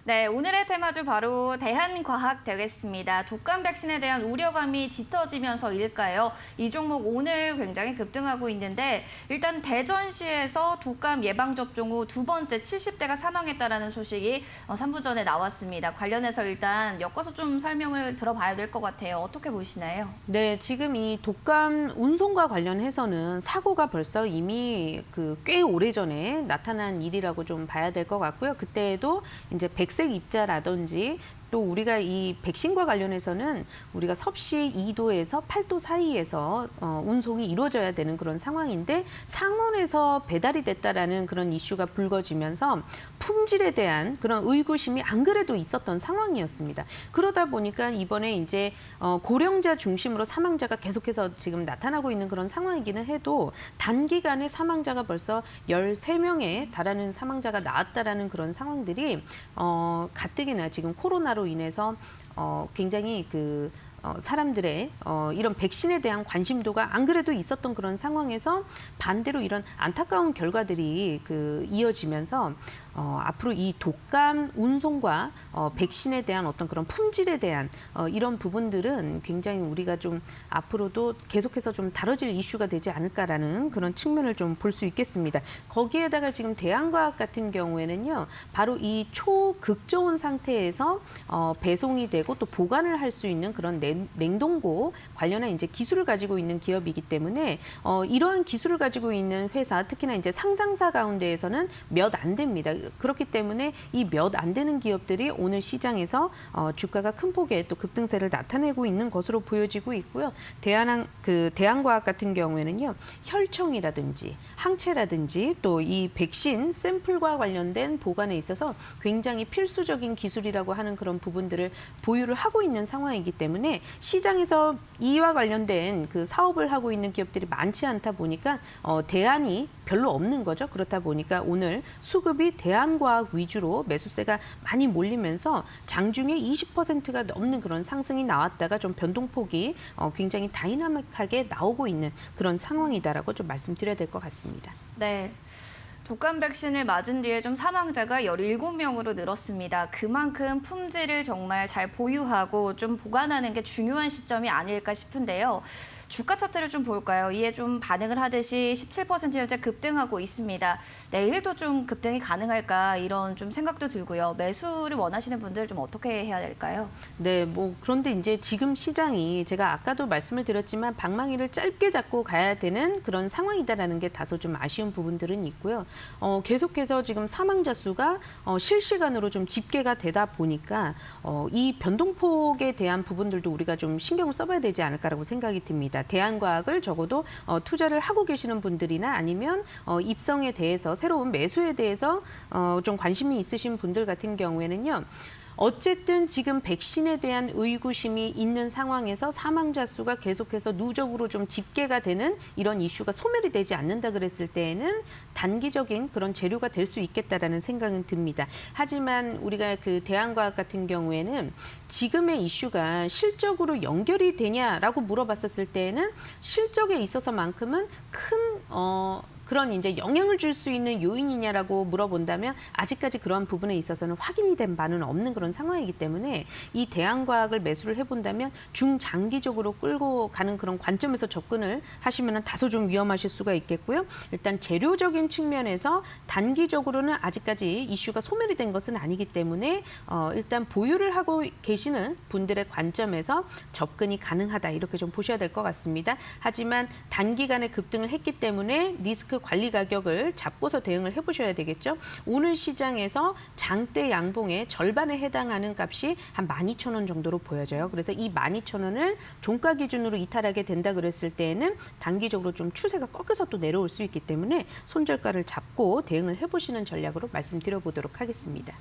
네, 오늘의 테마주 바로 대한과학 되겠습니다. 독감 백신에 대한 우려감이 짙어지면서일까요? 이 종목 오늘 굉장히 급등하고 있는데 일단 대전시에서 독감 예방접종 후 두 번째 70대가 사망했다는 소식이 3분 전에 나왔습니다. 관련해서 일단 엮어서 좀 설명을 들어봐야 될 것 같아요. 어떻게 보시나요? 네, 지금 이 독감 운송과 관련해서는 사고가 벌써 이미 꽤 오래전에 나타난 일이라고 좀 봐야 될 것 같고요. 그때에도 이제 백색 입자라든지 또 우리가 이 백신과 관련해서는 우리가 섭씨 2도에서 8도 사이에서 운송이 이루어져야 되는 그런 상황인데 상온에서 배달이 됐다라는 그런 이슈가 불거지면서 품질에 대한 그런 의구심이 안 그래도 있었던 상황이었습니다. 그러다 보니까 이번에 이제 고령자 중심으로 사망자가 계속해서 지금 나타나고 있는 그런 상황이기는 해도 단기간에 사망자가 벌써 13명에 달하는 사망자가 나왔다라는 그런 상황들이 가뜩이나 지금 코로나로 인해서 굉장히 사람들의 이런 백신에 대한 관심도가 안 그래도 있었던 그런 상황에서 반대로 이런 안타까운 결과들이 이어지면서 앞으로 이 독감 운송과 백신에 대한 어떤 그런 품질에 대한 이런 부분들은 굉장히 우리가 좀 앞으로도 계속해서 좀 다뤄질 이슈가 되지 않을까라는 그런 측면을 좀 볼 수 있겠습니다. 거기에다가 지금 대한과학 같은 경우에는요, 바로 이 초극저온 상태에서 배송이 되고 또 보관을 할 수 있는 그런 냉동고 관련한 이제 기술을 가지고 있는 기업이기 때문에 이러한 기술을 가지고 있는 회사, 특히나 이제 상장사 가운데에서는 몇 안 됩니다. 그렇기 때문에 이 몇 안 되는 기업들이 오늘 시장에서 주가가 큰 폭의 또 급등세를 나타내고 있는 것으로 보여지고 있고요. 대한과학 같은 경우에는요, 혈청이라든지 항체라든지 또 이 백신 샘플과 관련된 보관에 있어서 굉장히 필수적인 기술이라고 하는 그런 부분들을 보유를 하고 있는 상황이기 때문에 시장에서 이와 관련된 사업을 하고 있는 기업들이 많지 않다 보니까 대안이 별로 없는 거죠. 그렇다 보니까 오늘 수급이 대한과학 위주로 매수세가 많이 몰리면서 장중에 20%가 넘는 그런 상승이 나왔다가 좀 변동폭이 굉장히 다이나믹하게 나오고 있는 그런 상황이다라고 좀 말씀드려야 될 것 같습니다. 네. 독감 백신을 맞은 뒤에 좀 사망자가 17명으로 늘었습니다. 그만큼 품질을 정말 잘 보유하고 좀 보관하는 게 중요한 시점이 아닐까 싶은데요. 주가 차트를 좀 볼까요? 이에 좀 반응을 하듯이 17% 현재 급등하고 있습니다. 내일도 좀 급등이 가능할까 이런 좀 생각도 들고요. 매수를 원하시는 분들 좀 어떻게 해야 될까요? 네, 그런데 이제 지금 시장이 제가 아까도 말씀을 드렸지만 방망이를 짧게 잡고 가야 되는 그런 상황이다라는 게 다소 좀 아쉬운 부분들은 있고요. 계속해서 지금 사망자 수가 실시간으로 좀 집계가 되다 보니까 이 변동폭에 대한 부분들도 우리가 좀 신경을 써봐야 되지 않을까라고 생각이 듭니다. 대한과학을 적어도 투자를 하고 계시는 분들이나 아니면 입성에 대해서 새로운 매수에 대해서 좀 관심이 있으신 분들 같은 경우에는요. 어쨌든 지금 백신에 대한 의구심이 있는 상황에서 사망자 수가 계속해서 누적으로 좀 집계가 되는 이런 이슈가 소멸이 되지 않는다 그랬을 때에는 단기적인 그런 재료가 될 수 있겠다라는 생각은 듭니다. 하지만 우리가 대한과학 같은 경우에는 지금의 이슈가 실적으로 연결이 되냐라고 물어봤었을 때에는 실적에 있어서만큼은 큰 그런 이제 영향을 줄 수 있는 요인이냐라고 물어본다면 아직까지 그러한 부분에 있어서는 확인이 된 바는 없는 그런 상황이기 때문에 이 대한과학을 매수를 해본다면 중장기적으로 끌고 가는 그런 관점에서 접근을 하시면 다소 좀 위험하실 수가 있겠고요. 일단 재료적인 측면에서 단기적으로는 아직까지 이슈가 소멸이 된 것은 아니기 때문에 일단 보유를 하고 계시는 분들의 관점에서 접근이 가능하다 이렇게 좀 보셔야 될 것 같습니다. 하지만 단기간에 급등을 했기 때문에 리스크 관리 가격을 잡고서 대응을 해보셔야 되겠죠. 오늘 시장에서 장대 양봉의 절반에 해당하는 값이 한 12,000원 정도로 보여져요. 그래서 이 12,000원을 종가 기준으로 이탈하게 된다 그랬을 때에는 단기적으로 좀 추세가 꺾여서 또 내려올 수 있기 때문에 손절가를 잡고 대응을 해보시는 전략으로 말씀드려보도록 하겠습니다.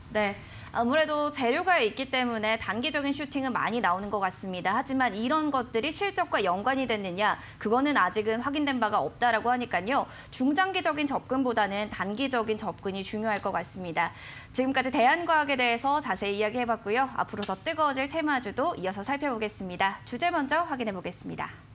네, 아무래도 재료가 있기 때문에 단기적인 슈팅은 많이 나오는 것 같습니다. 하지만 이런 것들이 실적과 연관이 됐느냐, 그거는 아직은 확인된 바가 없다라고 하니까요. 중장기적인 접근보다는 단기적인 접근이 중요할 것 같습니다. 지금까지 대한과학에 대해서 자세히 이야기해봤고요. 앞으로 더 뜨거워질 테마주도 이어서 살펴보겠습니다. 주제 먼저 확인해 보겠습니다.